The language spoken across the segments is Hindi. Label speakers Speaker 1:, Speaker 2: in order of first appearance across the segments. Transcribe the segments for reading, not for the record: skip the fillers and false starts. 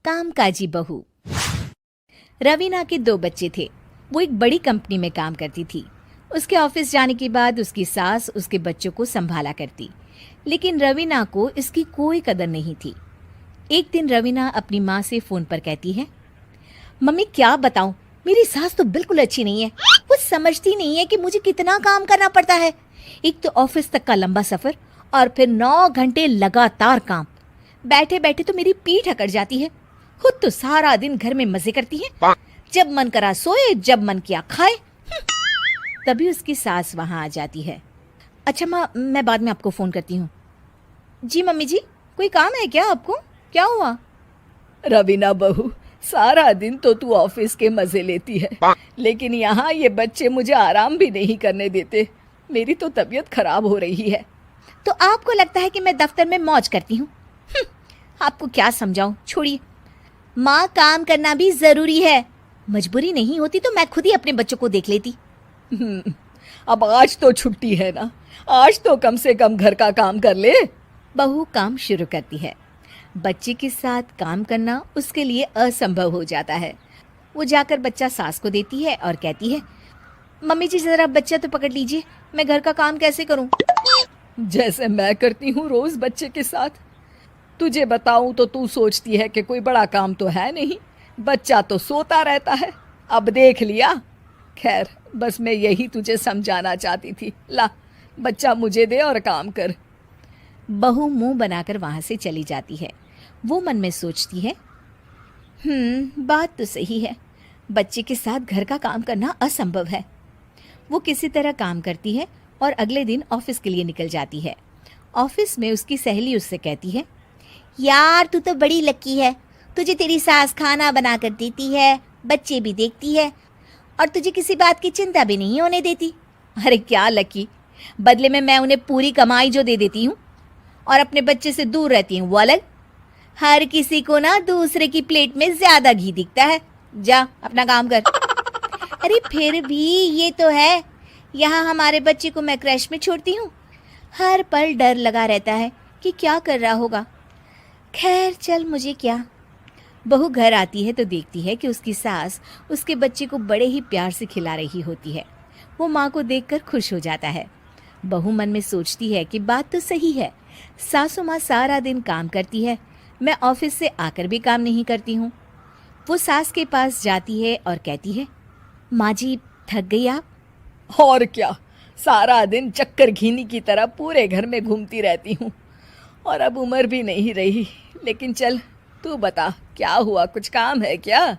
Speaker 1: कामकाजी बहू। रवीना के 2 बच्चे थे। वो एक बड़ी कंपनी में काम करती थी। उसके ऑफिस जाने के बाद उसकी सास उसके बच्चों को संभाला करती, लेकिन रवीना को इसकी कोई कदर नहीं थी। एक दिन रवीना अपनी माँ से फोन पर कहती है, मम्मी क्या बताऊं, मेरी सास तो बिल्कुल अच्छी नहीं है। वो समझती नहीं है कि मुझे कितना काम करना पड़ता है। एक तो ऑफिस तक का लंबा सफर और फिर 9 घंटे लगातार काम। बैठे बैठे तो मेरी पीठ अकड़ जाती है। खुद तो सारा दिन घर में मजे करती है, जब मन करा सोए, जब मन किया खाए। तभी उसकी सास वहां आ जाती है। अच्छा माँ, मैं बाद में आपको फोन करती हूँ। जी मम्मी जी, कोई काम है क्या आपको? क्या हुआ?
Speaker 2: रवीना बहू, सारा दिन तो तू ऑफिस के मजे लेती है, लेकिन यहाँ ये बच्चे मुझे आराम भी नहीं करने देते। मेरी तो तबीयत खराब हो रही है।
Speaker 1: तो आपको लगता है कि मैं दफ्तर में मौज करती हूँ? आपको क्या समझाऊं, छोड़िए। माँ, काम करना भी जरूरी है। मजबूरी नहीं होती तो मैं खुद ही अपने बच्चों को देख लेती।
Speaker 2: अब आज तो छुट्टी है ना, आज तो कम से कम घर का काम कर ले।
Speaker 1: बहू काम शुरू करती है। बच्चे के साथ काम करना उसके लिए असंभव हो जाता है। वो जाकर बच्चा सास को देती है और कहती है, मम्मी जी जरा बच्चा तो पकड़ लीजिए, मैं घर का काम कैसे करूं?
Speaker 2: जैसे मैं करती हूँ रोज बच्चे के साथ। तुझे बताऊं तो तू सोचती है कि कोई बड़ा काम तो है नहीं, बच्चा तो सोता रहता है। अब देख लिया। खैर, बस मैं यही तुझे समझाना चाहती थी। ला, बच्चा मुझे दे और काम कर।
Speaker 1: बहू मुंह बनाकर वहां से चली जाती है। वो मन में सोचती है, बात तो सही है, बच्चे के साथ घर का काम करना असंभव है। वो किसी तरह काम करती है और अगले दिन ऑफिस के लिए निकल जाती है। ऑफिस में उसकी सहेली उससे कहती है, यार तू तो बड़ी लकी है, तुझे तेरी सास खाना बना कर देती है, बच्चे भी देखती है और तुझे किसी बात की चिंता भी नहीं होने देती। अरे क्या लकी, बदले में मैं उन्हें पूरी कमाई जो दे देती हूँ और अपने बच्चे से दूर रहती हूँ वो अलग। हर किसी को ना दूसरे की प्लेट में ज्यादा घी दिखता है। जा अपना काम कर। अरे फिर भी ये तो है, यहाँ हमारे बच्चे को मैं क्रैश में छोड़ती हूँ, हर पल डर लगा रहता है कि क्या कर रहा होगा। खैर चल, मुझे क्या। बहू घर आती है तो देखती है कि उसकी सास उसके बच्चे को बड़े ही प्यार से खिला रही होती है। वो माँ को देखकर खुश हो जाता है। बहू मन में सोचती है कि बात तो सही है, सासू माँ सारा दिन काम करती है, मैं ऑफिस से आकर भी काम नहीं करती हूँ। वो सास के पास जाती है और कहती है, माँ जी थक गई आप?
Speaker 2: और क्या, सारा दिन चक्कर घीनी की तरह पूरे घर में घूमती रहती हूँ और अब उम्र भी नहीं रही। लेकिन चल तू बता, क्या हुआ, कुछ काम है क्या?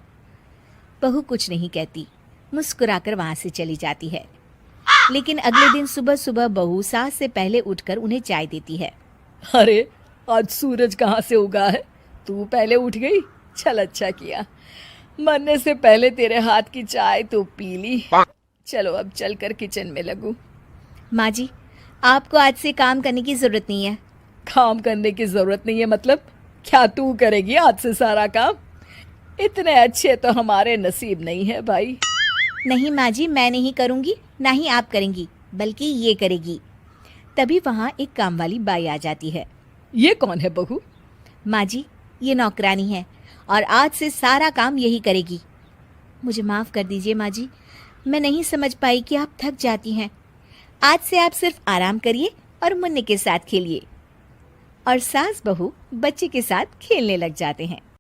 Speaker 1: बहू कुछ नहीं कहती, मुस्कुराकर वहां से चली जाती है। लेकिन अगले दिन सुबह सुबह बहू सास से पहले उठकर उन्हें चाय देती है।
Speaker 2: अरे आज सूरज कहाँ से उगा है, तू पहले उठ गई। चल अच्छा किया, मरने से पहले तेरे हाथ की चाय तो पी ली। चलो अब चलकर किचन में लगूं।
Speaker 1: माँ जी, आपको आज से काम करने की जरूरत नहीं है।
Speaker 2: काम करने की जरूरत नहीं है मतलब? क्या तू करेगी आज से सारा काम? इतने अच्छे तो हमारे नसीब नहीं है भाई।
Speaker 1: नहीं माँ जी, मैं नहीं करूँगी, ना ही आप करेंगी, बल्कि ये करेगी। तभी वहाँ एक काम वाली बाई आ जाती है।
Speaker 2: ये कौन है बहू?
Speaker 1: माँ जी, ये नौकरानी है और आज से सारा काम यही करेगी। मुझे माफ़ कर दीजिए माँ जी, मैं नहीं समझ पाई कि आप थक जाती हैं। आज से आप सिर्फ आराम करिए और मुन्ने के साथ खेलिए। और सास बहू बच्चे के साथ खेलने लग जाते हैं।